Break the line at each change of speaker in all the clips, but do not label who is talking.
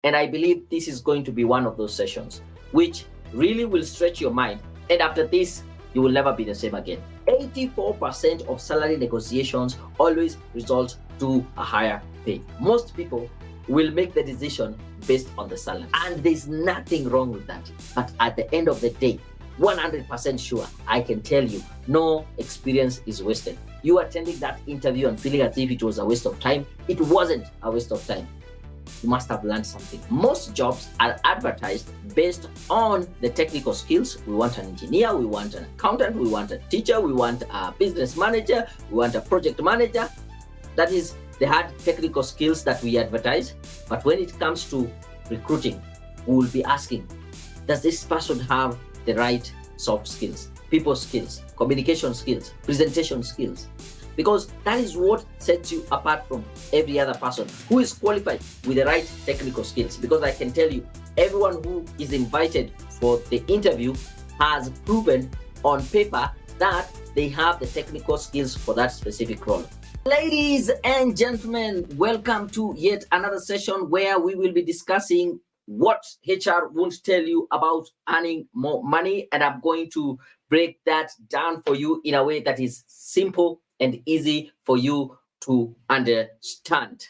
And I believe this is going to be one of those sessions which really will stretch your mind. And after this, you will never be the same again. 84% of salary negotiations always result to a higher pay. Most people will make the decision based on the salary. And there's nothing wrong with that. But at the end of the day, 100% sure, I can tell you, no experience is wasted. You attending that interview and feeling as if it was a waste of time, it wasn't a waste of time. You must have learned something. Most jobs are advertised based on the technical skills. We want an engineer, we want an accountant, we want a teacher, we want a business manager, we want a project manager. That is the hard technical skills that we advertise. But when it comes to recruiting, we will be asking, does this person have the right soft skills, people skills, communication skills, presentation skills? Because that is what sets you apart from every other person who is qualified with the right technical skills. Because I can tell you, everyone who is invited for the interview has proven on paper that they have the technical skills for that specific role. Ladies and gentlemen, welcome to yet another session where we will be discussing what HR won't tell you about earning more money. And I'm going to break that down for you in a way that is simple and easy for you to understand.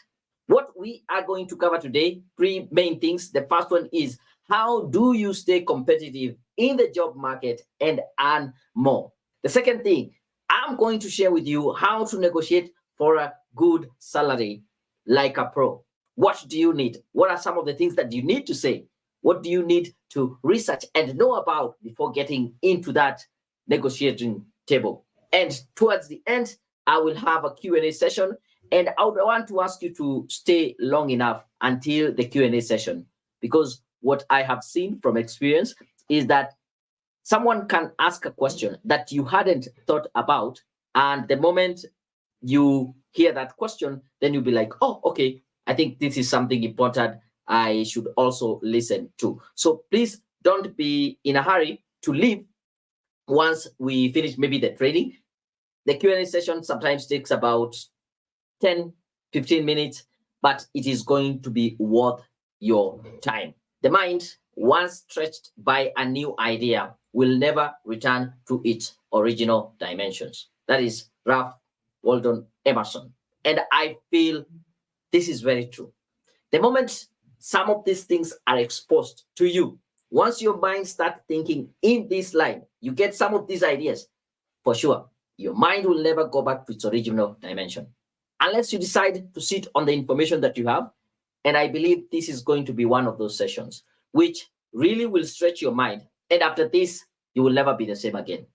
What we are going to cover today, three main things. The first one is, how do you stay competitive in the job market and earn more? The second thing, I'm going to share with you how to negotiate for a good salary like a pro. What do you need? What are some of the things that you need to say? What do you need to research and know about before getting into that negotiating table? And towards the end, I will have a Q&A session, and I would want to ask you to stay long enough until the Q&A session, because what I have seen from experience is that someone can ask a question that you hadn't thought about, and the moment you hear that question, then you'll be like, oh, okay, I think this is something important I should also listen to. So please don't be in a hurry to leave once we finish maybe the training. The Q&A session sometimes takes about 10, 15 minutes, but it is going to be worth your time. The mind, once stretched by a new idea, will never return to its original dimensions. That is Ralph Waldo Emerson. And I feel this is very true. The moment some of these things are exposed to you, once your mind starts thinking in this line, you get some of these ideas, for sure, your mind will never go back to its original dimension unless you decide to sit on the information that you have. And I believe this is going to be one of those sessions which really will stretch your mind. And after this, you will never be the same again.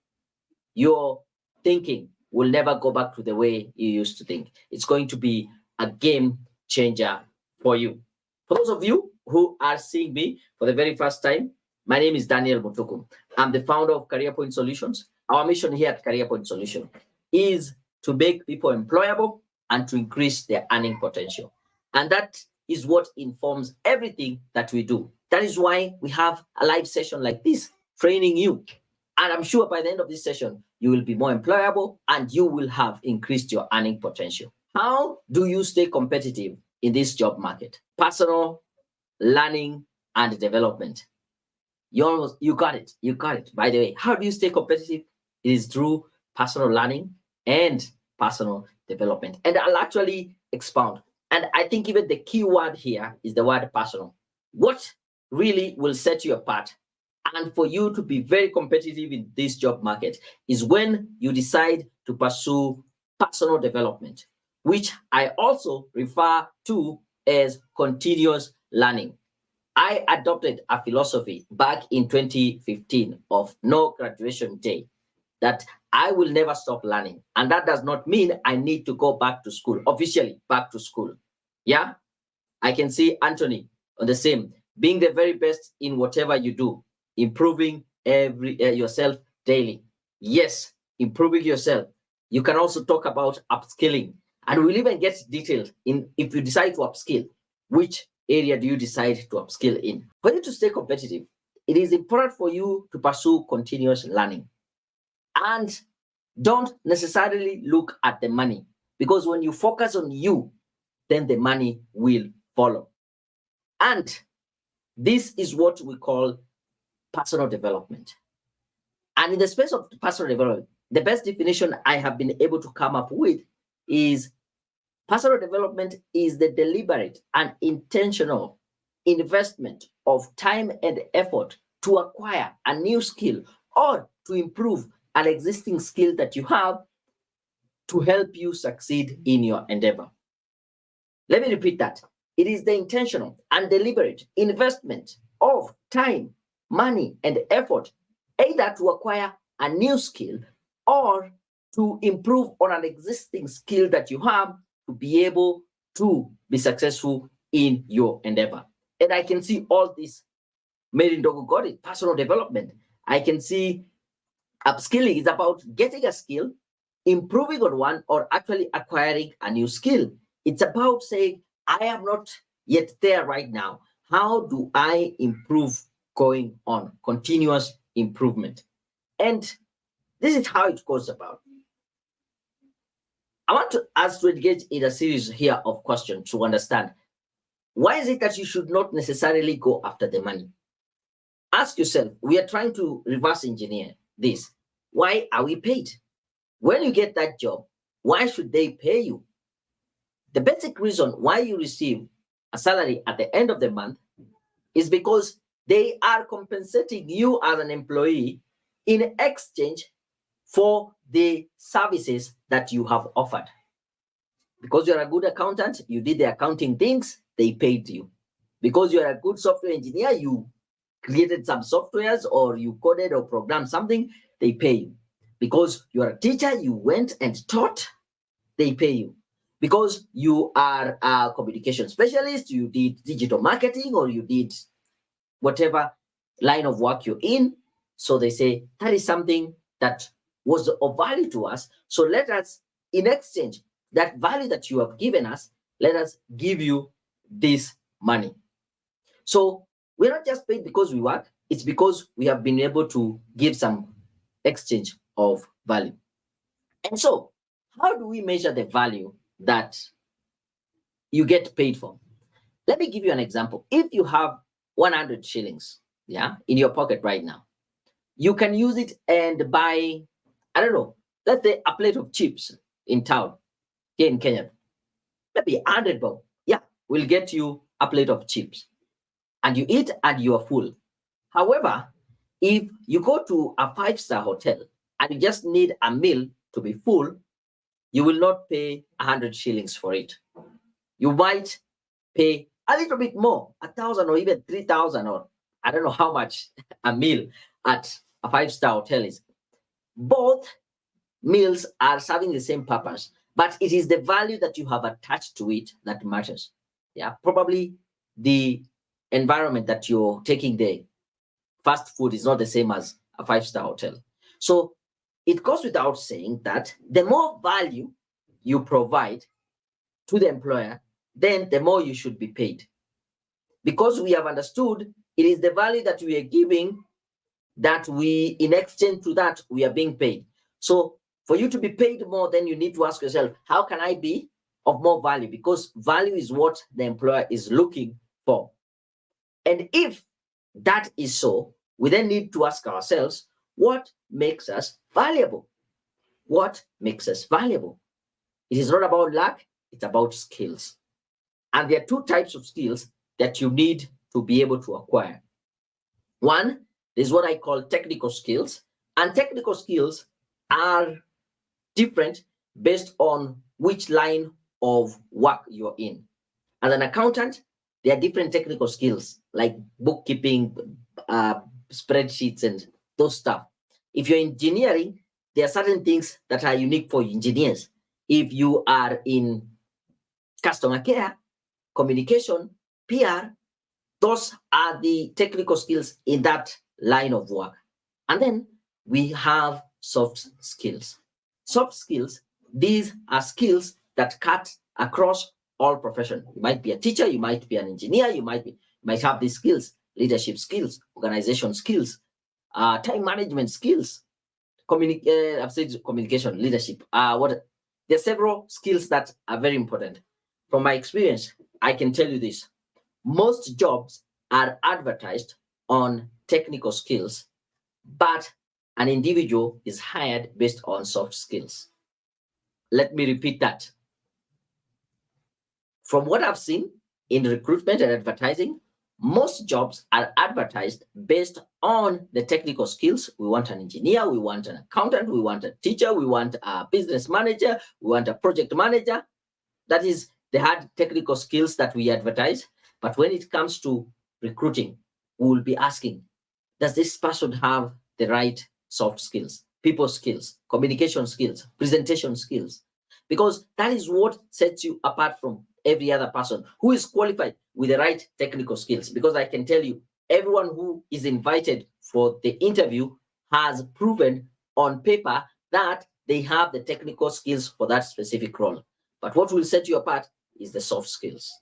Your thinking will never go back to the way you used to think. It's going to be a game changer for you. For those of you who are seeing me for the very first time, my name is Daniel Mutuku. I'm the founder of Career Point Solutions. Our mission here at Career Point Solution is to make people employable and to increase their earning potential. And that is what informs everything that we do. That is why we have a live session like this, training you. And I'm sure by the end of this session, you will be more employable and you will have increased your earning potential. How do you stay competitive in this job market? Personal learning and development. You got it. You got it. By the way, how do you stay competitive? It is through personal learning and personal development. And I'll actually expound. And I think even the key word here is the word personal. What really will set you apart and for you to be very competitive in this job market is when you decide to pursue personal development, which I also refer to as continuous learning. I adopted a philosophy back in 2015 of no graduation day, that I will never stop learning. And that does not mean I need to go back to school, officially back to school. Yeah, I can see Anthony on the same, being the very best in whatever you do, improving yourself daily. Yes, improving yourself. You can also talk about upskilling, and we'll even get detailed in if you decide to upskill, which area do you decide to upskill in? For you to stay competitive, it is important for you to pursue continuous learning. And don't necessarily look at the money, because when you focus on you, then the money will follow. And This is what we call personal development. And in the space of personal development, the best definition I have been able to come up with is personal development is the deliberate and intentional investment of time and effort to acquire a new skill or to improve an existing skill that you have to help you succeed in your endeavor. Let me repeat that. It is the intentional and deliberate investment of time, money, and effort, either to acquire a new skill or to improve on an existing skill that you have to be able to be successful in your endeavor. And I can see all this made in Dogo got it, personal development. I can see upskilling is about getting a skill, improving on one, or actually acquiring a new skill. It's about saying, I am not yet there right now. How do I improve going on? Continuous improvement. And this is how it goes about. I want us to engage in a series here of questions to understand why is it that you should not necessarily go after the money? Ask yourself, we are trying to reverse engineer this. Why are we paid? When you get that job, why should they pay you? The basic reason why you receive a salary at the end of the month is because they are compensating you as an employee in exchange for the services that you have offered. Because you're a good accountant, you did the accounting things, they paid you. Because you're a good software engineer, you created some softwares or you coded or programmed something, they pay you. Because you're a teacher, you went and taught, they pay you. Because you are a communication specialist, you did digital marketing or you did whatever line of work you're in. So they say, that is something that was of value to us. So let us, in exchange, that value that you have given us, let us give you this money. So we're not just paid because we work, it's because we have been able to give some exchange of value. And so, how do we measure the value that you get paid for? Let me give you an example. If you have 100 shillings, in your pocket right now, you can use it and buy, I don't know, let's say a plate of chips in town here in Kenya. Maybe 100 bob. Yeah, will get you a plate of chips. And you eat and you are full. However, if you go to a 5-star hotel and you just need a meal to be full, you will not pay 100 shillings for it. You might pay a little bit more, 1,000 or even 3,000, or I don't know how much a meal at a 5-star hotel is. Both meals are serving the same purpose, but it is the value that you have attached to it that matters. Yeah, probably the environment that you're taking the fast food is not the same as a 5-star hotel. So it goes without saying that the more value you provide to the employer, then the more you should be paid. Because we have understood it is the value that we are giving that we, in exchange to that, we are being paid. So for you to be paid more, then you need to ask yourself, how can I be of more value? Because value is what the employer is looking for. And if that is so, we then need to ask ourselves, what makes us valuable? What makes us valuable? It is not about luck, it's about skills. And there are two types of skills that you need to be able to acquire. One is what I call technical skills, and technical skills are different based on which line of work you're in. As an accountant, there are different technical skills like bookkeeping, spreadsheets, and those stuff. If you're engineering, there are certain things that are unique for engineers. If you are in customer care, communication, PR, those are the technical skills in that line of work. And then we have soft skills. Soft skills, these are skills that cut across all profession. You might be a teacher, you might be an engineer, you might have these skills, leadership skills, organization skills, time management skills, I've said communication, leadership. There are several skills that are very important. From my experience, I can tell you this. Most jobs are advertised on technical skills, but an individual is hired based on soft skills. Let me repeat that. From what I've seen in recruitment and advertising, most jobs are advertised based on the technical skills. We want an engineer, we want an accountant, we want a teacher, we want a business manager, we want a project manager. That is the hard technical skills that we advertise. But when it comes to recruiting, we will be asking, does this person have the right soft skills, people skills, communication skills, presentation skills? Because that is what sets you apart from every other person who is qualified with the right technical skills. Because I can tell you, everyone who is invited for the interview has proven on paper that they have the technical skills for that specific role. But what will set you apart is the soft skills.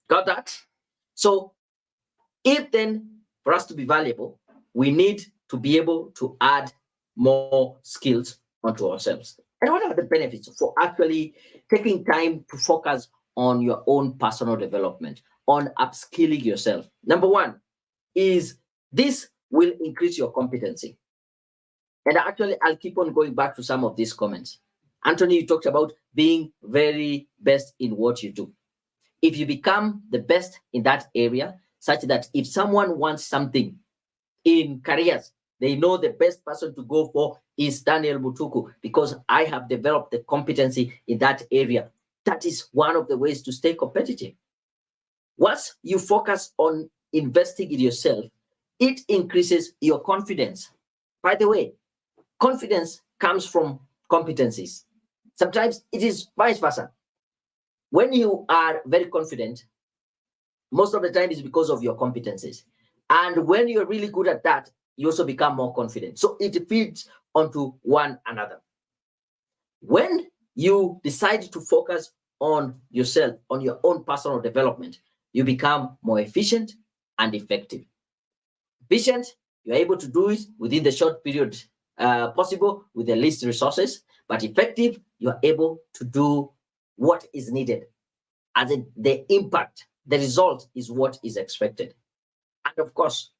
Got that? So, if then for us to be valuable, we need to be able to add more skills onto ourselves. And what are the benefits for actually taking time to focus on your own personal development, on upskilling yourself? Number one is this will increase your competency. And actually, I'll keep on going back to some of these comments. Anthony, you talked about being very best in what you do. If you become the best in that area, such that if someone wants something in careers, they know the best person to go for is Daniel Mutuku because I have developed the competency in that area. That is one of the ways to stay competitive. Once you focus on investing in yourself, it increases your confidence. By the way, confidence comes from competencies. Sometimes it is vice versa. When you are very confident, most of the time it's because of your competencies. And when you're really good at that, you also become more confident. So it feeds onto one another. When you decide to focus on yourself, on your own personal development, you become more efficient and effective. Efficient, you're able to do it within the short period possible with the least resources, but effective, you're able to do what is needed. As in the impact, the result is what is expected. And of course,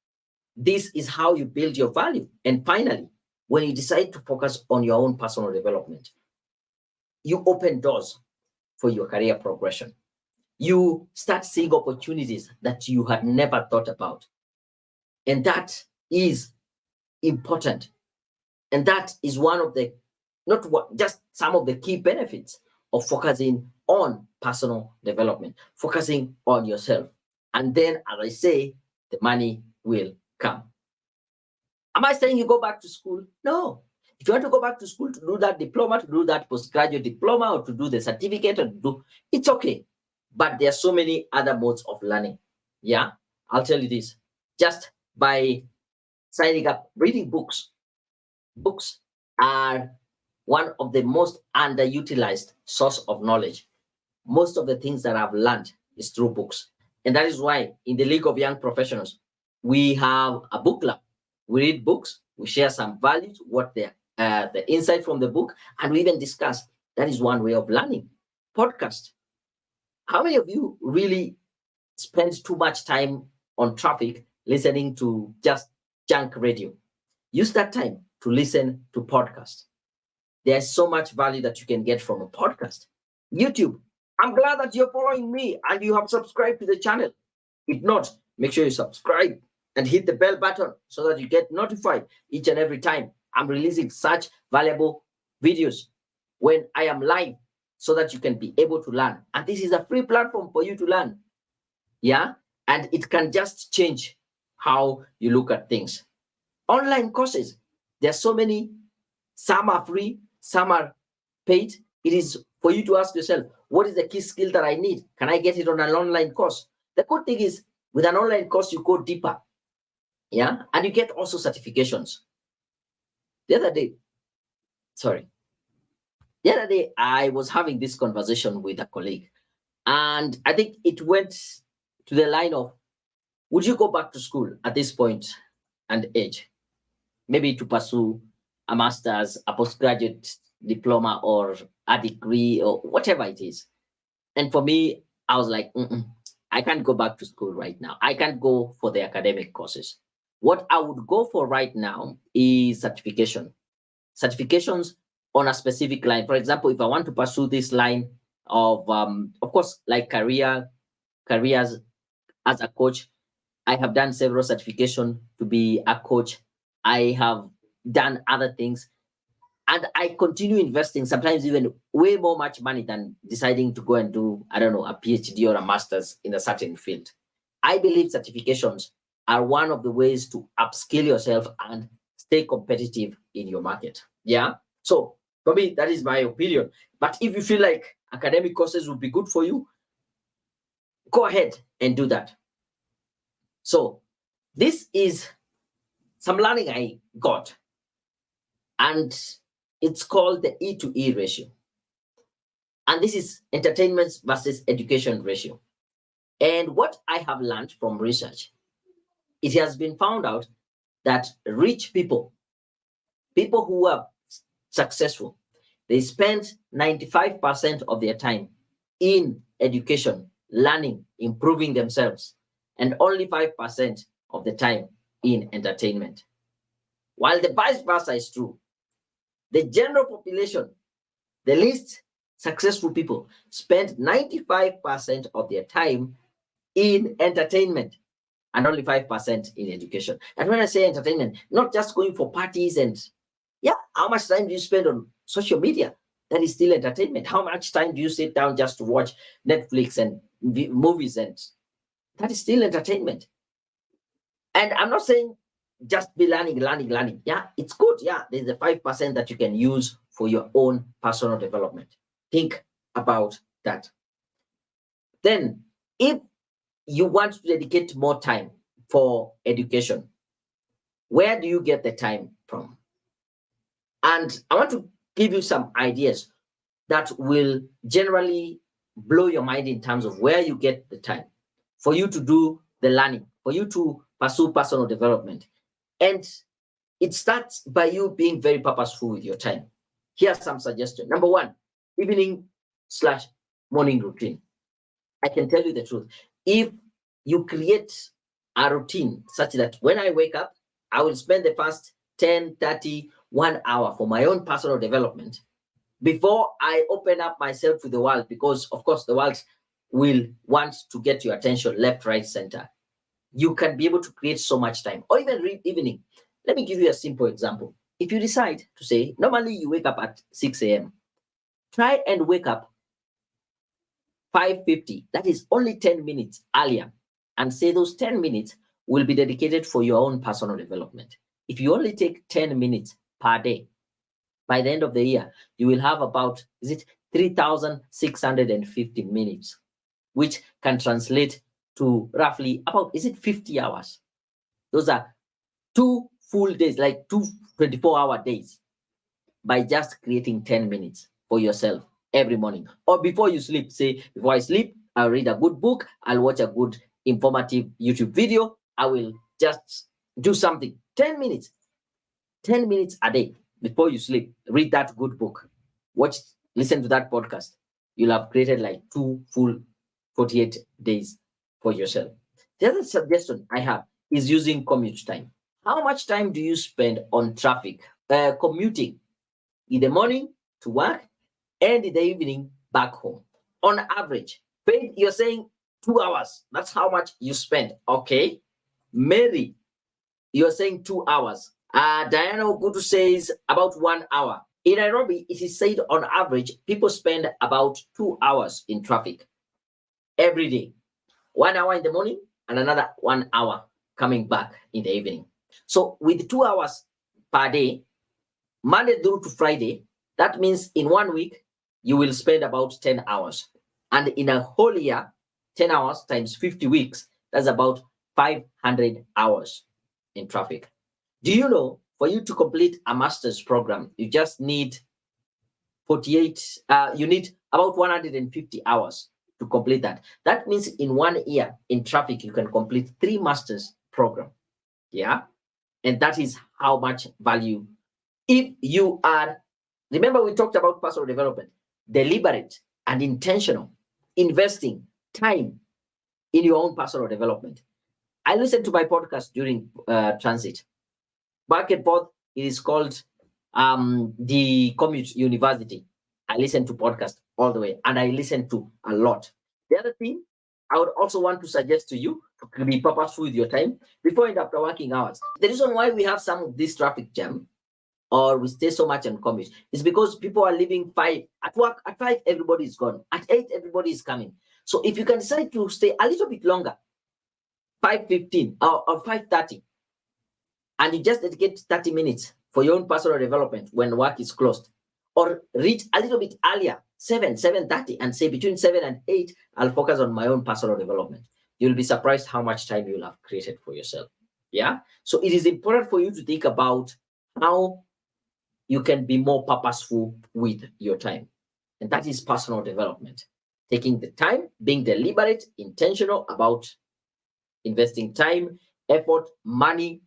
this is how you build your value. And finally, when you decide to focus on your own personal development, you open doors for your career progression. You start seeing opportunities that you had never thought about. And that is important. And that is one of the, not what, just some of the key benefits of focusing on personal development, focusing on yourself. And then, as I say, the money will come. Am I saying you go back to school? No. If you want to go back to school to do that diploma, to do that postgraduate diploma, or to do the certificate, or to do, it's okay. But there are so many other modes of learning. Yeah, I'll tell you this. Just by signing up, reading books. Books are one of the most underutilized source of knowledge. Most of the things that I've learned is through books. And that is why in the League of Young Professionals, we have a book club. We read books, we share some values, what the insight from the book, and we even discuss. That is one way of learning. Podcast. How many of you really spend too much time on traffic listening to just junk radio? Use that time to listen to podcasts. There's so much value that you can get from a podcast. YouTube. I'm glad that you're following me and you have subscribed to the channel. If not, make sure you subscribe and hit the bell button so that you get notified each and every time I'm releasing such valuable videos when I am live, so that you can be able to learn. And this is a free platform for you to learn. Yeah. And it can just change how you look at things. Online courses. There are so many. Some are free, some are paid. It is for you to ask yourself, what is the key skill that I need? Can I get it on an online course? The good thing is, with an online course, you go deeper. Yeah. And you get also certifications. The other day, I was having this conversation with a colleague, and I think it went to the line of, would you go back to school at this point and age? Maybe to pursue a master's, a postgraduate diploma, or a degree, or whatever it is. And for me, I was like, I can't go back to school right now. I can't go for the academic courses. What I would go for right now is certifications on a specific line. For example, if I want to pursue this line of course, like careers as a coach, I have done several certification to be a coach. I have done other things, and I continue investing, sometimes even way more much money than deciding to go and do, I don't know, a PhD or a master's in a certain field. I believe certifications are one of the ways to upskill yourself and stay competitive in your market. Yeah. So for me, that is my opinion. But if you feel like academic courses would be good for you, go ahead and do that. So this is some learning I got, and it's called the E to E ratio. And this is entertainment versus education ratio. And what I have learned from research, it has been found out that rich people who are successful, they spend 95% of their time in education, learning, improving themselves, and only 5% of the time in entertainment. While the vice versa is true, the general population, the least successful people, spend 95% of their time in entertainment and only 5% in education. And when I say entertainment, not just going for parties and, yeah, how much time do you spend on social media? That is still entertainment. How much time do you sit down just to watch Netflix and movies? And that is still entertainment. And I'm not saying just be learning. Yeah, it's good. Yeah, there's the 5% that you can use for your own personal development. Think about that. Then, if you want to dedicate more time for education, where do you get the time from? And I want to give you some ideas that will generally blow your mind in terms of where you get the time for you to do the learning, for you to pursue personal development. And it starts by you being very purposeful with your time. Here are some suggestions. Number one, evening/morning routine. I can tell you the truth. If you create a routine such that when I wake up, I will spend the first 10, 30, 1 hour for my own personal development before I open up myself to the world, because of course the world will want to get your attention left, right, center. You can be able to create so much time. Or even read evening. Let me give you a simple example. If you decide to say, normally you wake up at 6 a.m., try and wake up 5:50. That is only 10 minutes earlier. And say those 10 minutes will be dedicated for your own personal development. If you only take 10 minutes per day, by the end of the year, you will have about, 3,650 minutes, which can translate to roughly about, 50 hours. Those are 2 full days, like 2 24-hour days, by just creating 10 minutes for yourself every morning. Or before you sleep, say, before I sleep, I'll read a good book, I'll watch a good informative YouTube video, I will just do something. 10 minutes a day before you sleep. Read that good book, listen to that podcast. You'll have created like 2 full 48 days for yourself. The other suggestion I have is using commute time. How much time do you spend on traffic, commuting in the morning to work and in the evening back home? On average, you're saying 2 hours. That's how much you spend. Okay. Mary, you're saying 2 hours. Diana Ogutu says about 1 hour. In Nairobi, it is said on average, people spend about 2 hours in traffic every day. 1 hour in the morning and another 1 hour coming back in the evening. So with 2 hours per day, Monday through to Friday, that means in 1 week, you will spend about 10 hours. And in a whole year, 10 hours times 50 weeks, that's about 500 hours in traffic. Do you know, for you to complete a master's program, you just need you need about 150 hours to complete that. That means in 1 year in traffic, you can complete 3 master's program. Yeah. And that is how much value. If you are, remember we talked about personal development, deliberate and intentional, investing time in your own personal development. I listen to my podcast during transit. Back and forth, it is called the Commute University. I listen to podcast all the way, and I listen to a lot. The other thing I would also want to suggest to you to be purposeful with your time before and after working hours. The reason why we have some of this traffic jam or we stay so much on commute is because people are leaving 5 at work. At 5, everybody is gone. At 8, everybody is coming. So if you can decide to stay a little bit longer, 5:15 or 5:30, and you just dedicate 30 minutes for your own personal development when work is closed, or reach a little bit earlier, 7:30, and say between 7 and 8, I'll focus on my own personal development. You'll be surprised how much time you'll have created for yourself. Yeah. So it is important for you to think about how you can be more purposeful with your time. And that is personal development. Taking the time, being deliberate, intentional about investing time, effort, money,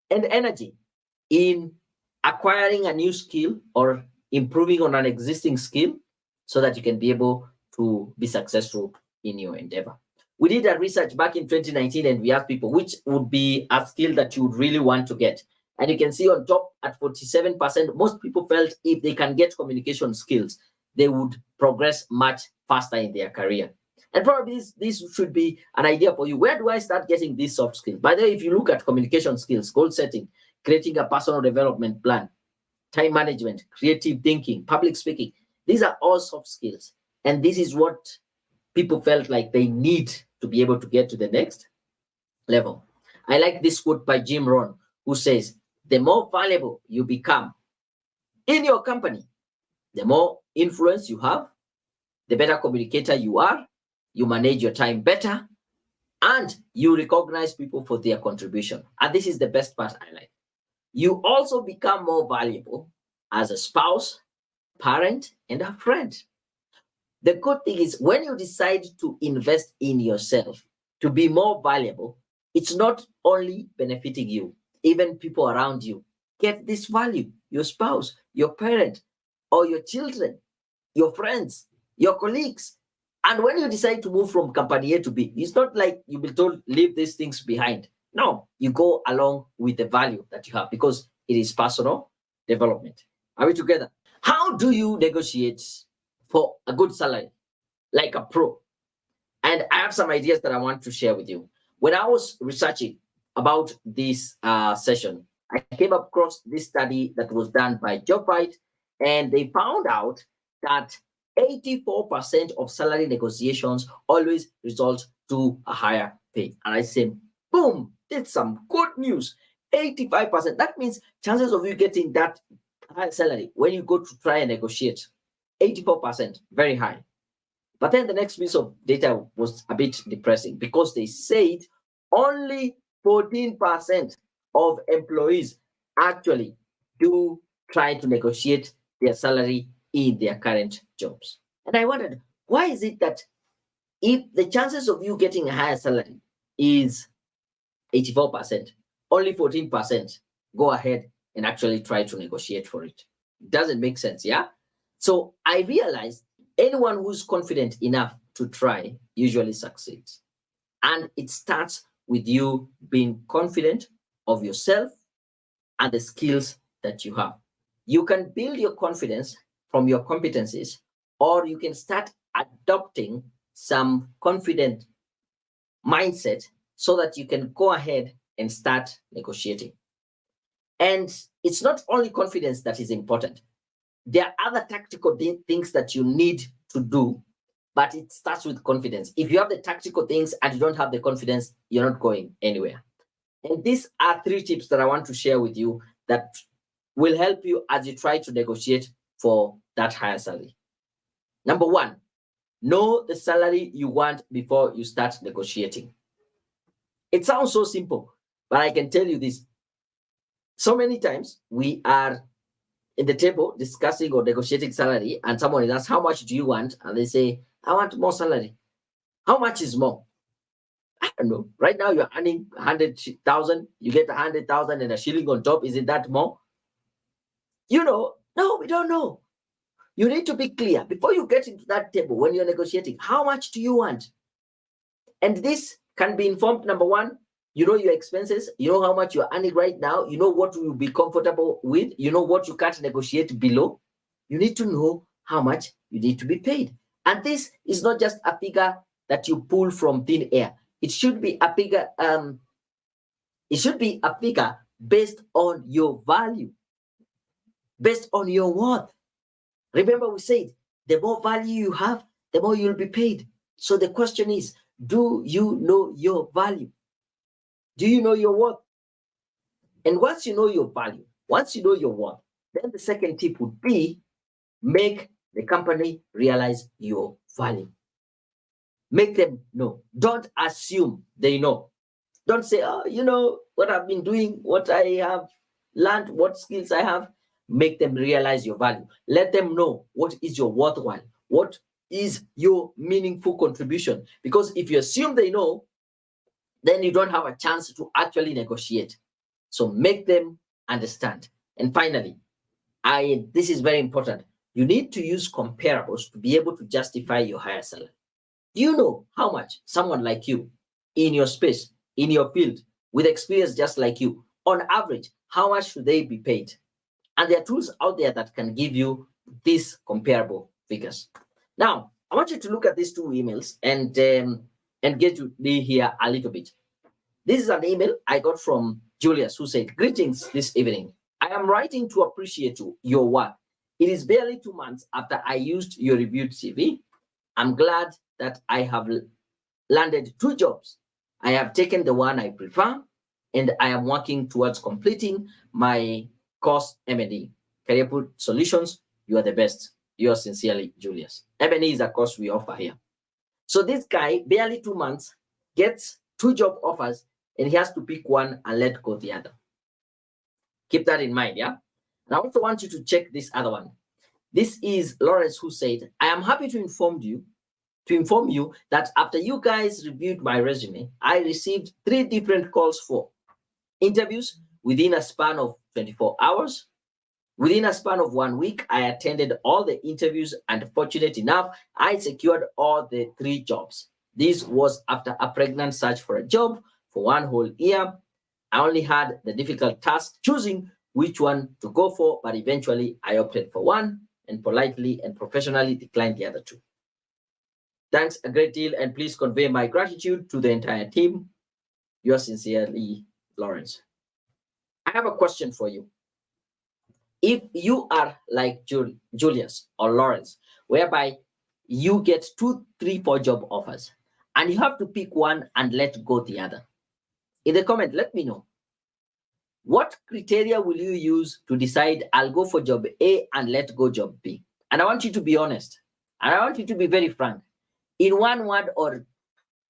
and energy in acquiring a new skill or improving on an existing skill so that you can be able to be successful in your endeavor. We did a research back in 2019 and we asked people which would be a skill that you would really want to get. And you can see on top at 47%, most people felt if they can get communication skills, they would progress much faster in their career. And probably this should be an idea for you. Where do I start getting these soft skills? By the way, if you look at communication skills, goal setting, creating a personal development plan, time management, creative thinking, public speaking, these are all soft skills. And this is what people felt like they need to be able to get to the next level. I like this quote by Jim Rohn, who says, the more valuable you become in your company, the more influence you have, the better communicator you are, you manage your time better, and you recognize people for their contribution. And this is the best part I like. You also become more valuable as a spouse, parent, and a friend. The good thing is when you decide to invest in yourself to be more valuable, it's not only benefiting you, even people around you get this value, your spouse, your parent, or your children, your friends, your colleagues. And when you decide to move from company A to B, it's not like you'll be told, leave these things behind. No, you go along with the value that you have because it is personal development. Are we together? How do you negotiate for a good salary, like a pro? And I have some ideas that I want to share with you. When I was researching about this session, I came across this study that was done by JobRite, and they found out that 84% of salary negotiations always result to a higher pay. And I said, boom, that's some good news. 85%. That means chances of you getting that high salary when you go to try and negotiate, 84%, very high. But then the next piece of data was a bit depressing because they said only 14% of employees actually do try to negotiate their salary in their current jobs. And I wondered, why is it that if the chances of you getting a higher salary is 84%, only 14% go ahead and actually try to negotiate for it? It doesn't make sense, yeah? So I realized anyone who's confident enough to try usually succeeds. And it starts with you being confident of yourself and the skills that you have. You can build your confidence from your competencies, or you can start adopting some confident mindset so that you can go ahead and start negotiating. And it's not only confidence that is important. There are other tactical things that you need to do, but it starts with confidence. If you have the tactical things and you don't have the confidence, you're not going anywhere. And these are 3 tips that I want to share with you that will help you as you try to negotiate for that higher salary. Number 1, know the salary you want before you start negotiating. It sounds so simple, but I can tell you this. So many times we are in the table discussing or negotiating salary, and someone is asked, how much do you want? And they say, I want more salary. How much is more? I don't know. Right now you're earning 100,000, you get 100,000 and a shilling on top. Is it that more? No, we don't know. You need to be clear before you get into that table when you're negotiating. How much do you want? And this can be informed, number one, you know your expenses, you know how much you're earning right now, you know what you'll be comfortable with, you know what you can't negotiate below. You need to know how much you need to be paid. And this is not just a figure that you pull from thin air. It should be a figure, based on your value, based on your worth. Remember, we said the more value you have, the more you'll be paid. So the question is, do you know your value? Do you know your worth? And once you know your value, once you know your worth, then the second tip would be make the company realize your value. Make them know. Don't assume they know. Don't say, oh, you know what I've been doing, what I have learned, what skills I have. Make them realize your value. Let them know what is your worthwhile, what is your meaningful contribution. Because if you assume they know, then you don't have a chance to actually negotiate. So make them understand. And finally, this is very important. You need to use comparables to be able to justify your higher salary. You know how much someone like you in your space, in your field, with experience just like you, on average, how much should they be paid? And there are tools out there that can give you these comparable figures. Now, I want you to look at these two emails and get to be here a little bit. This is an email I got from Julius, who said, "Greetings this evening. I am writing to appreciate your work. It is barely 2 months after I used your reviewed CV. I'm glad that I have landed 2 jobs. I have taken the one I prefer, and I am working towards completing my course M&E. Career Put Solutions, you are the best. Yours sincerely, Julius." M&E is a course we offer here. So this guy, barely 2 months, gets 2 job offers, and he has to pick one and let go the other. Keep that in mind, yeah? And I also want you to check this other one. This is Lawrence, who said, "I am happy to inform you that after you guys reviewed my resume, I received 3 different calls for interviews within a span of 24 hours. Within a span of 1 week, I attended all the interviews, and fortunate enough, I secured all the 3 jobs. This was after a pregnant search for a job for 1 whole year. I only had the difficult task choosing which one to go for, but eventually I opted for one and politely and professionally declined the other 2. Thanks a great deal, and please convey my gratitude to the entire team. Yours sincerely, Lawrence." I have a question for you. If you are like Julius or Lawrence, whereby you get 2, 3, 4 job offers, and you have to pick one and let go the other, in the comment, let me know. What criteria will you use to decide I'll go for job A and let go job B? And I want you to be honest. And I want you to be very frank. In 1 word or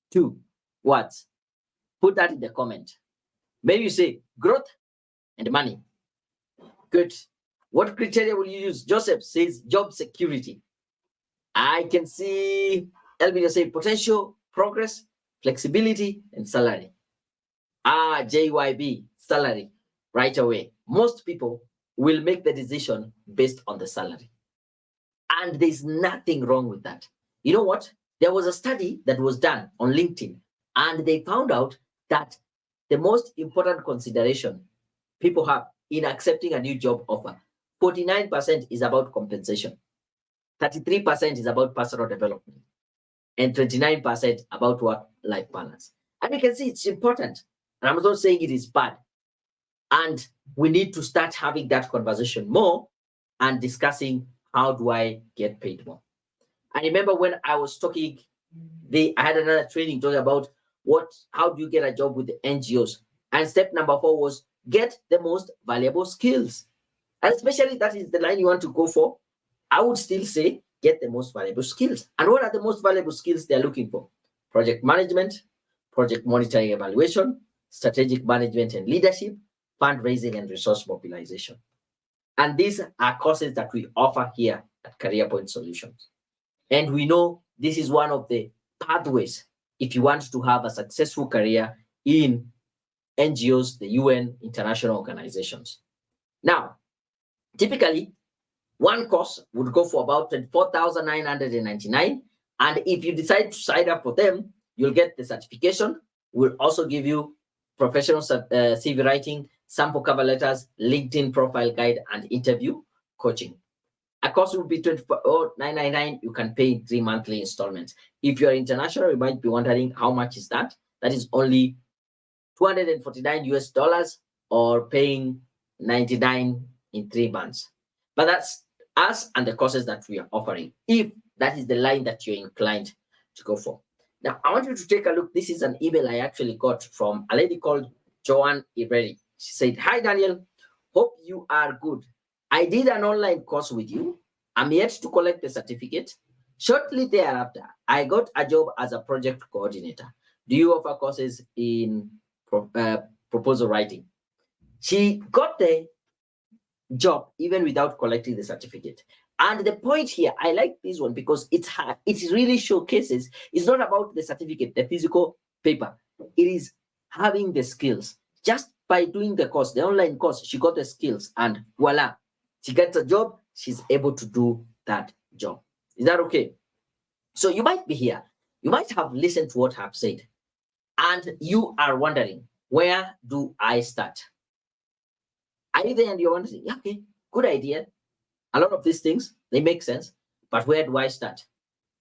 2 words, put that in the comment. Maybe you say growth and money. Good. What criteria will you use? Joseph says job security. I can see Elvin say potential, progress, flexibility, and salary. JYB, salary, right away. Most people will make the decision based on the salary. And there's nothing wrong with that. You know what? There was a study that was done on LinkedIn, and they found out that the most important consideration people have in accepting a new job offer, 49% is about compensation, 33% is about personal development, and 29% about work-life balance. And you can see it's important. And I'm not saying it is bad. And we need to start having that conversation more and discussing, how do I get paid more? I remember when I was talking, I had another training talking about how do you get a job with the NGOs? And step number 4 was get the most valuable skills. And especially that is the line you want to go for. I would still say get the most valuable skills. And what are the most valuable skills they're looking for? Project management, project monitoring evaluation, strategic management and leadership, fundraising and resource mobilization. And these are courses that we offer here at Career Point Solutions. And we know this is one of the pathways if you want to have a successful career in NGOs, the UN, international organizations. Now, typically, one course would go for about $24,999. And if you decide to sign up for them, you'll get the certification. We'll also give you professional CV writing, sample cover letters, LinkedIn profile guide, and interview coaching. A cost will be $24,999. You can pay in 3 monthly installments. If you're international, you might be wondering how much is that. That is only $249 or paying 99 in 3 months. But that's us and the courses that we are offering, if that is the line that you're inclined to go for. Now, I want you to take a look. This is an email I actually got from a lady called Joanne Ibreri. She said, "Hi, Daniel. Hope you are good. I did an online course with you. I'm yet to collect the certificate. Shortly thereafter, I got a job as a project coordinator. Do you offer courses in proposal writing?" She got the job even without collecting the certificate. And the point here, I like this one because it really showcases, it's not about the certificate, the physical paper. It is having the skills. Just by doing the course, the online course, she got the skills and voila, she gets a job, she's able to do that job. Is that okay? So you might be here, you might have listened to what I've said, and you are wondering, where do I start? Are you there and you're wondering, yeah, okay, good idea. A lot of these things, they make sense, but where do I start?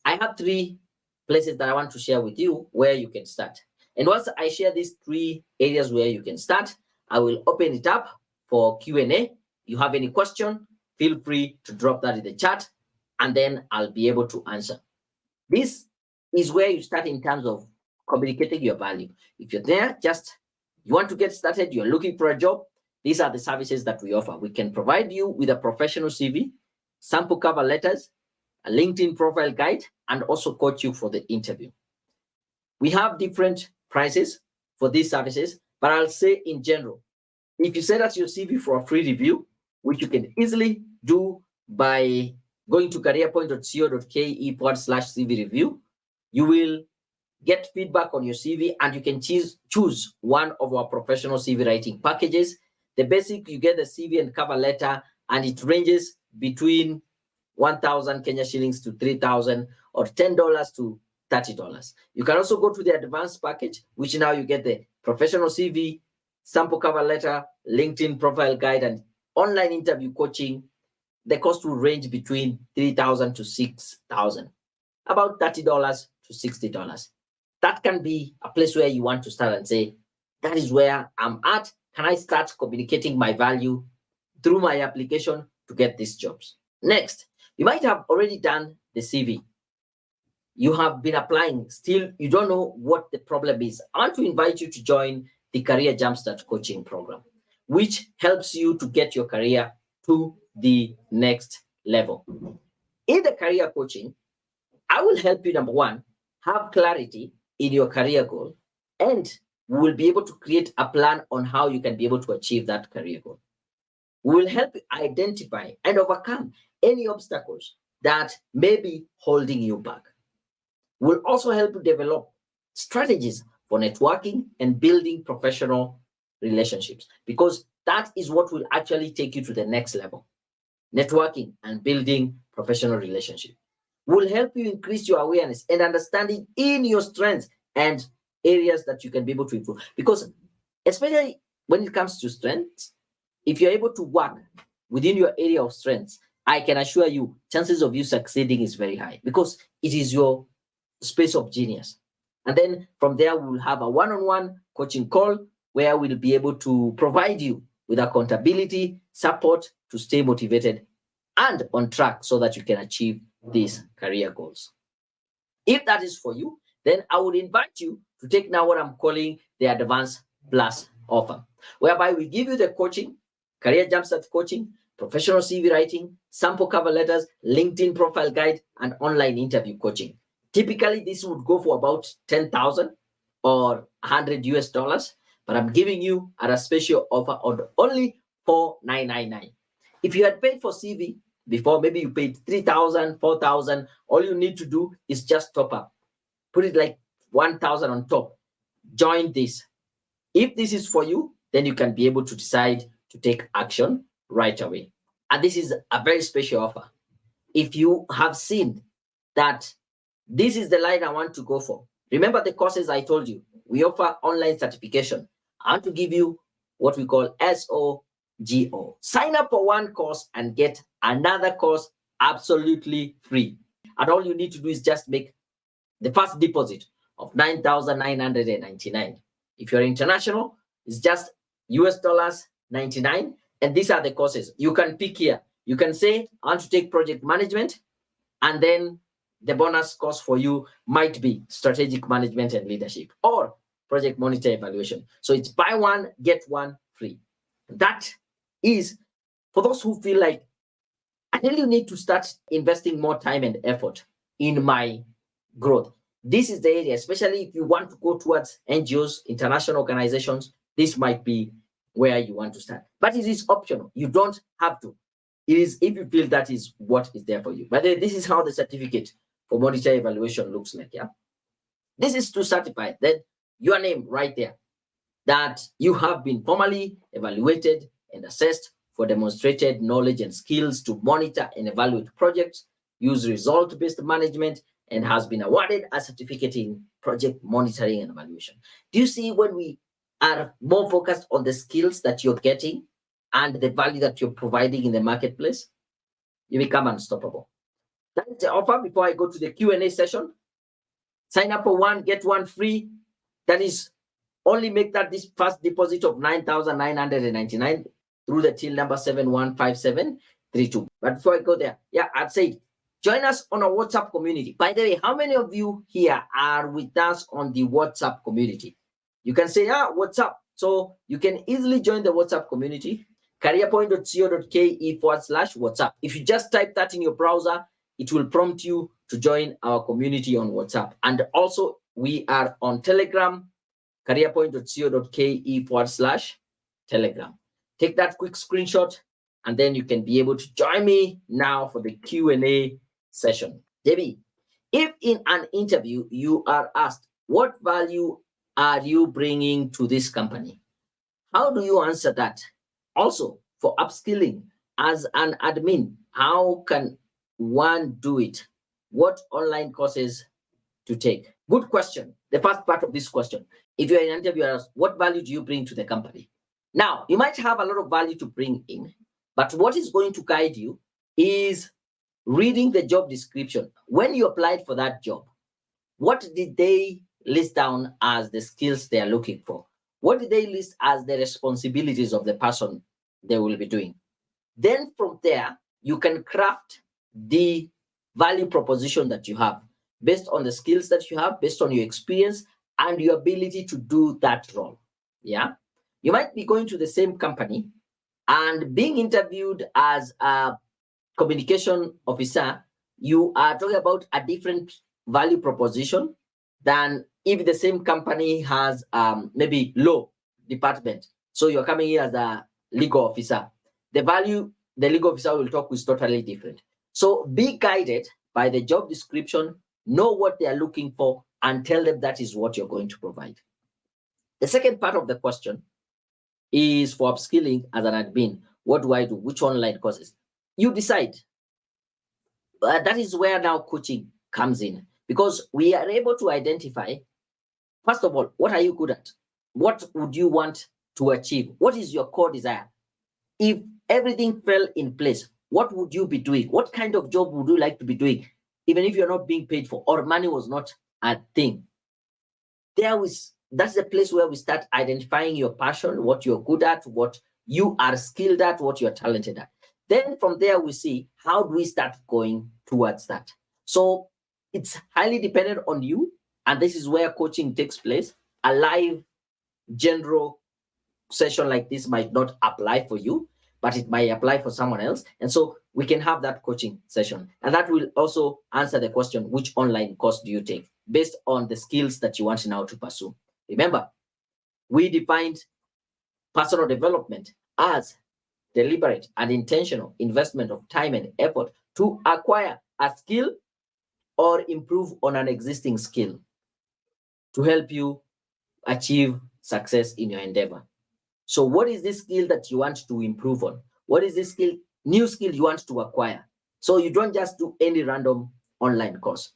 I have 3 places that I want to share with you where you can start. And once I share these 3 areas where you can start, I will open it up for Q&A. You have any question, feel free to drop that in the chat, and then I'll be able to answer. This is where you start in terms of communicating your value. If you're there, you want to get started, you're looking for a job, these are the services that we offer. We can provide you with a professional CV, sample cover letters, a LinkedIn profile guide, and also coach you for the interview. We have different prices for these services, but I'll say in general, if you send us your CV for a free review, which you can easily do by going to careerpoint.co.ke/CV review, you will get feedback on your CV and you can choose one of our professional CV writing packages. The basic, you get the CV and cover letter, and it ranges between 1,000 Kenya shillings to 3,000 or $10 to $30. You can also go to the advanced package, which now you get the professional CV, sample cover letter, LinkedIn profile guide, and online interview coaching. The cost will range between 3,000 to 6,000, about $30 to $60. That can be a place where you want to start and say, that is where I'm at. Can I start communicating my value through my application to get these jobs? Next, you might have already done the CV. You have been applying, still you don't know what the problem is. I want to invite you to join the Career Jumpstart Coaching Program, which helps you to get your career to the next level. In the career coaching, I will help you, number 1, have clarity in your career goal, and we will be able to create a plan on how you can be able to achieve that career goal. We will help you identify and overcome any obstacles that may be holding you back. We'll also help you develop strategies for networking and building professional relationships, because that is what will actually take you to the next level. Networking and building professional relationships will help you increase your awareness and understanding in your strengths and areas that you can be able to improve. Because especially when it comes to strengths, if you're able to work within your area of strengths, I can assure you chances of you succeeding is very high, because it is your space of genius. And then from there, we'll have a one-on-one coaching call where we'll be able to provide you with accountability, support to stay motivated and on track so that you can achieve these career goals. If that is for you, then I would invite you to take now what I'm calling the Advanced Plus offer, whereby we give you the coaching, Career Jumpstart coaching, professional CV writing, sample cover letters, LinkedIn profile guide, and online interview coaching. Typically, this would go for about 10,000 or $100, but I'm giving you at a special offer on only $4,999. If you had paid for CV before, maybe you paid 3,000, 4,000, all you need to do is just top up. Put it like 1,000 on top. Join this. If this is for you, then you can be able to decide to take action right away. And this is a very special offer. If you have seen that this is the line I want to go for, Remember the courses I told you. We offer online certification. I want to give you what we call SOGO. Sign up for one course and get another course absolutely free. And all you need to do is just make the first deposit of 9,999. If you're international, it's just US dollars 99. And these are the courses. You can pick here. You can say, I want to take project management, and then the bonus course for you might be strategic management and leadership or project monitor evaluation. So it's buy one, get one free. That is for those who feel like, I really need to start investing more time and effort in my growth. This is the area, especially if you want to go towards NGOs, international organizations, this might be where you want to start. But it is optional. You don't have to. It is if you feel that is what is there for you. But this is how the certificate for monitor evaluation looks like. Yeah. This is to certify that your name right there, that you have been formally evaluated and assessed for demonstrated knowledge and skills to monitor and evaluate projects, use result-based management, and has been awarded a certificate in project monitoring and evaluation. Do you see when we are more focused on the skills that you're getting and the value that you're providing in the marketplace, you become unstoppable. That's the offer. Before I go to the Q&A session, sign up for one, get one free. That is, only make that this first deposit of 9,999 through the till number 715732. But before I go there, yeah, I'd say join us on our WhatsApp community. By the way, how many of you here are with us on the WhatsApp community? You can say, WhatsApp. So you can easily join the WhatsApp community, careerpoint.co.ke/WhatsApp. If you just type that in your browser, it will prompt you to join our community on WhatsApp. And also, we are on Telegram, careerpoint.co.ke/Telegram. Take that quick screenshot, and then you can be able to join me now for the Q&A session. JB, if in an interview you are asked, what value are you bringing to this company? How do you answer that? Also, for upskilling as an admin, how can one do it? What online courses to take? Good question. The first part of this question. If you're an interviewer, what value do you bring to the company? Now, you might have a lot of value to bring in, but what is going to guide you is reading the job description. When you applied for that job, what did they list down as the skills they are looking for? What did they list as the responsibilities of the person they will be doing? Then from there, you can craft the value proposition that you have based on the skills that you have, based on your experience and your ability to do that role. Yeah. You might be going to the same company and being interviewed as a communication officer, you are talking about a different value proposition than if the same company has maybe law department. So you're coming in as a legal officer. The value the legal officer will talk is totally different. So be guided by the job description, know what they are looking for, and tell them that is what you're going to provide. The second part of the question is for upskilling as an admin. What do I do? Which online courses? You decide. That is where now coaching comes in, because we are able to identify, first of all, what are you good at? What would you want to achieve? What is your core desire? If everything fell in place, what would you be doing? What kind of job would you like to be doing, even if you're not being paid for or money was not a thing? That's the place where we start identifying your passion, what you're good at, what you are skilled at, what you're talented at. Then from there, we see how do we start going towards that. So it's highly dependent on you. And this is where coaching takes place. A live general session like this might not apply for you, but it might apply for someone else. And so we can have that coaching session. And that will also answer the question, which online course do you take based on the skills that you want now to pursue? Remember, we defined personal development as deliberate and intentional investment of time and effort to acquire a skill or improve on an existing skill to help you achieve success in your endeavor. So what is this skill that you want to improve on? What is this new skill you want to acquire? So you don't just do any random online course.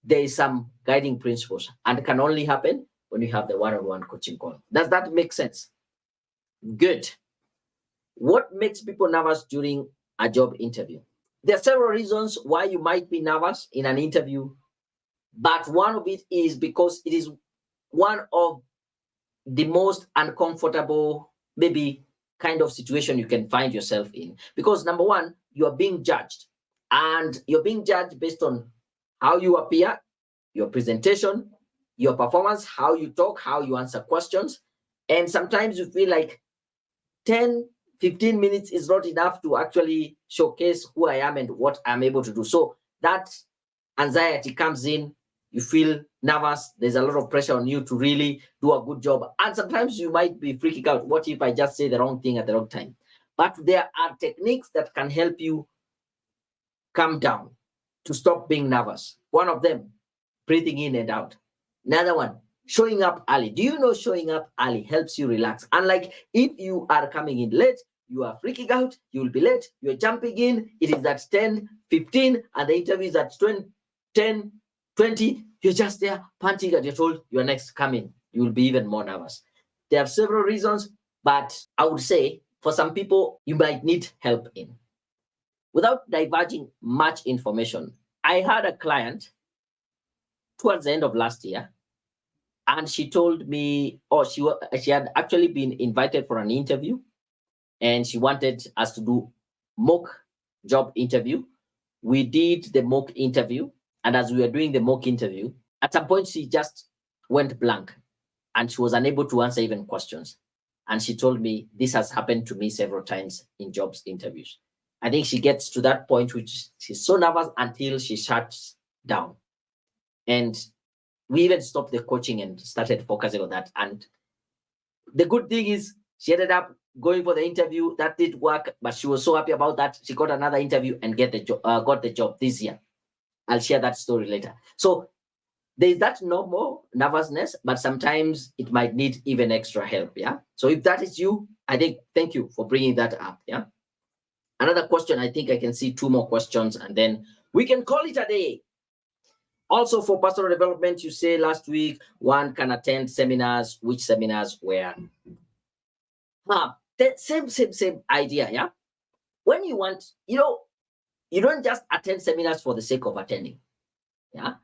there is some guiding principles, and it can only happen when you have the one-on-one coaching call. Does that make sense? Good. What makes people nervous during a job interview? There are several reasons why you might be nervous in an interview, but one of it is because it is one of the most uncomfortable, maybe, kind of situation you can find yourself in. Because number one, you are being judged, and you're being judged based on how you appear, your presentation, your performance, how you talk, how you answer questions. And sometimes you feel like 10, 15 minutes is not enough to actually showcase who I am and what I'm able to do. So that anxiety comes in, you feel nervous, there's a lot of pressure on you to really do a good job. And sometimes you might be freaking out. What if I just say the wrong thing at the wrong time? But there are techniques that can help you calm down, to stop being nervous. One of them, breathing in and out. Another one, showing up early. Do you know showing up early helps you relax? Unlike if you are coming in late, you are freaking out, you will be late, you're jumping in, it is at 10:15, and the interview is at 10:20, you're just there panting and you're told you're next, come in. You will be even more nervous. There are several reasons, but I would say for some people, you might need help in. Without diverging much information, I had a client towards the end of last year, and she told me, she had actually been invited for an interview, and she wanted us to do mock job interview. We did the mock interview, and as we were doing the mock interview, at some point she just went blank, and she was unable to answer even questions. And she told me, this has happened to me several times in jobs interviews. I think she gets to that point which she's so nervous until she shuts down. And we even stopped the coaching and started focusing on that. And the good thing is she ended up going for the interview. That did work, but she was so happy about that. She got another interview and got the job this year. I'll share that story later. So there's that normal nervousness, but sometimes it might need even extra help. Yeah. So if that is you, I think, thank you for bringing that up. Yeah. Another question, I think I can see two more questions, and then we can call it a day. Also, for personal development, you say last week one can attend seminars. Which seminars were? Same idea. Yeah. When you want, you don't just attend seminars for the sake of attending. Yeah.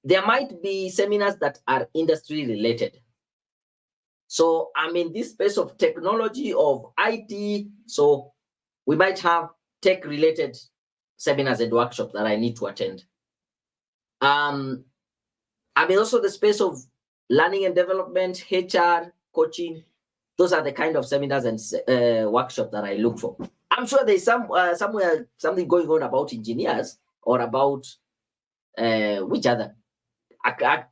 There might be seminars that are industry related. So I'm in this space of technology, of IT. So we might have tech related seminars and workshops that I need to attend. I'm in also the space of learning and development, HR, coaching. Those are the kind of seminars and workshops that I look for. I'm sure there's somewhere something going on about engineers or about which other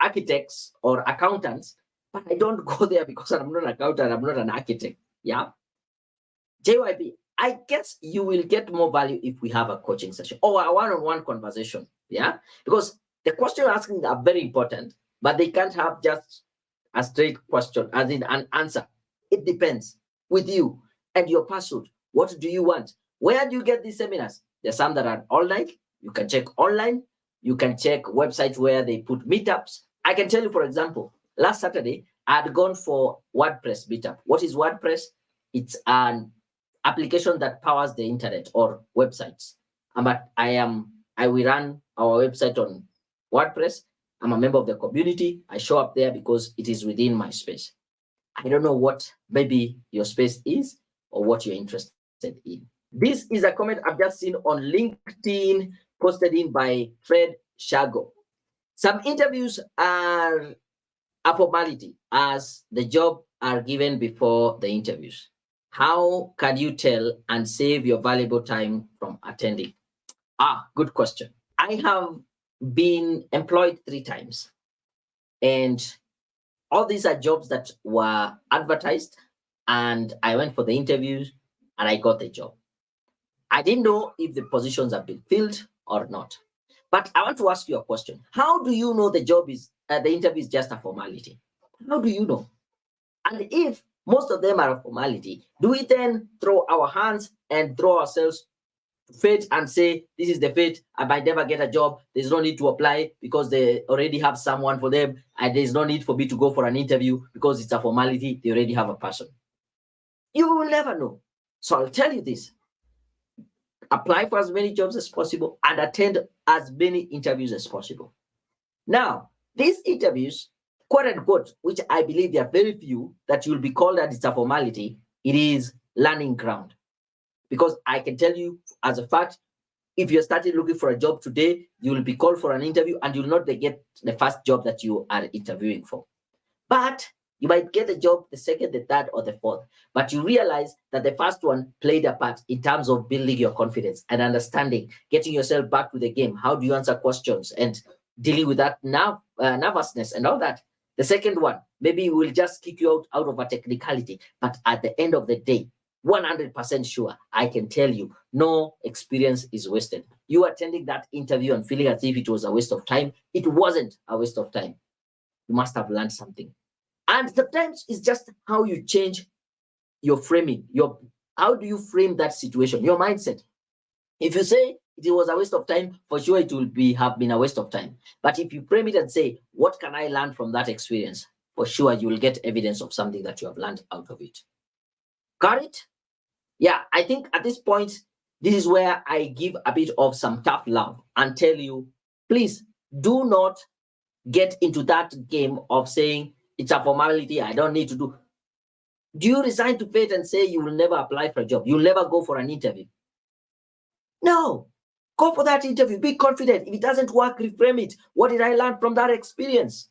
architects or accountants, but I don't go there because I'm not an accountant, I'm not an architect. Yeah. JYP, I guess you will get more value if we have a coaching session or a one-on-one conversation. Yeah. Because the questions asking are very important, but they can't have just a straight question, as in an answer. It depends with you and your pursuit. What do you want? Where do you get these seminars? There's some that are online. You can check online. You can check websites where they put meetups. I can tell you, for example, last Saturday, I had gone for WordPress meetup. What is WordPress? It's an application that powers the internet or websites. But we run our website on WordPress. I'm a member of the community. I show up there because it is within my space. I don't know what maybe your space is or what you're interested in. This is a comment I've just seen on LinkedIn, posted in by Fred Shago. Some interviews are a formality as the job are given before the interviews. How can you tell and save your valuable time from attending? Good question. I have been employed 3 times, and all these are jobs that were advertised, and I went for the interviews and I got the job. I didn't know if the positions have been filled or not. But I want to ask you a question. How do you know the interview is just a formality? How do you know? And if most of them are a formality, do we then throw our hands and throw ourselves fate and say, this is the fate, I might never get a job, there's no need to apply because they already have someone for them, and there's no need for me to go for an interview because it's a formality, they already have a person. You will never know. So I'll tell you this: apply for as many jobs as possible and attend as many interviews as possible. Now, these interviews, quote unquote, which I believe there are very few that you'll be called that it's a formality, it is learning ground. Because I can tell you as a fact, if you're starting looking for a job today, you will be called for an interview and you'll not get the first job that you are interviewing for. But you might get the job, the second, the third, or the fourth. But you realize that the first one played a part in terms of building your confidence and understanding, getting yourself back to the game. How do you answer questions and dealing with that nervousness and all that? The second one, maybe will just kick you out of a technicality. But at the end of the day, 100% sure, I can tell you, no experience is wasted. You attending that interview and feeling as if it was a waste of time, it wasn't a waste of time. You must have learned something. And sometimes it's just how you change your framing. How do you frame that situation? Your mindset. If you say it was a waste of time, for sure it will have been a waste of time. But if you frame it and say, what can I learn from that experience? For sure you will get evidence of something that you have learned out of it. Got it? Yeah, I think at this point, this is where I give a bit of some tough love and tell you, please do not get into that game of saying it's a formality, I don't need to do. Do you resign to fate and say you will never apply for a job? You'll never go for an interview? No. Go for that interview. Be confident. If it doesn't work, reframe it. What did I learn from that experience?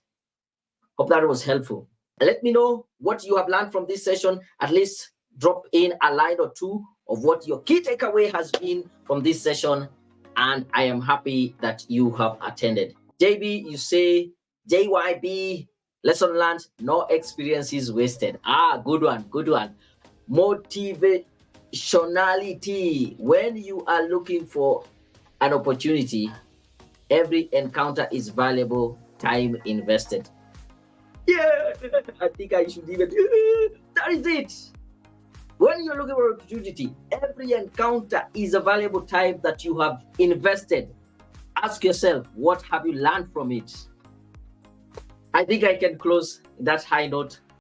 Hope that was helpful. Let me know what you have learned from this session. At least drop in a line or two of what your key takeaway has been from this session. And I am happy that you have attended. JB, you say, JYB, lesson learned, no experience is wasted. Good one, good one. Motivationality. When you are looking for an opportunity, every encounter is valuable time invested. Yeah, I think I should even, that is it. When you're looking for an opportunity, every encounter is a valuable time that you have invested. Ask yourself, what have you learned from it? I think I can close that high note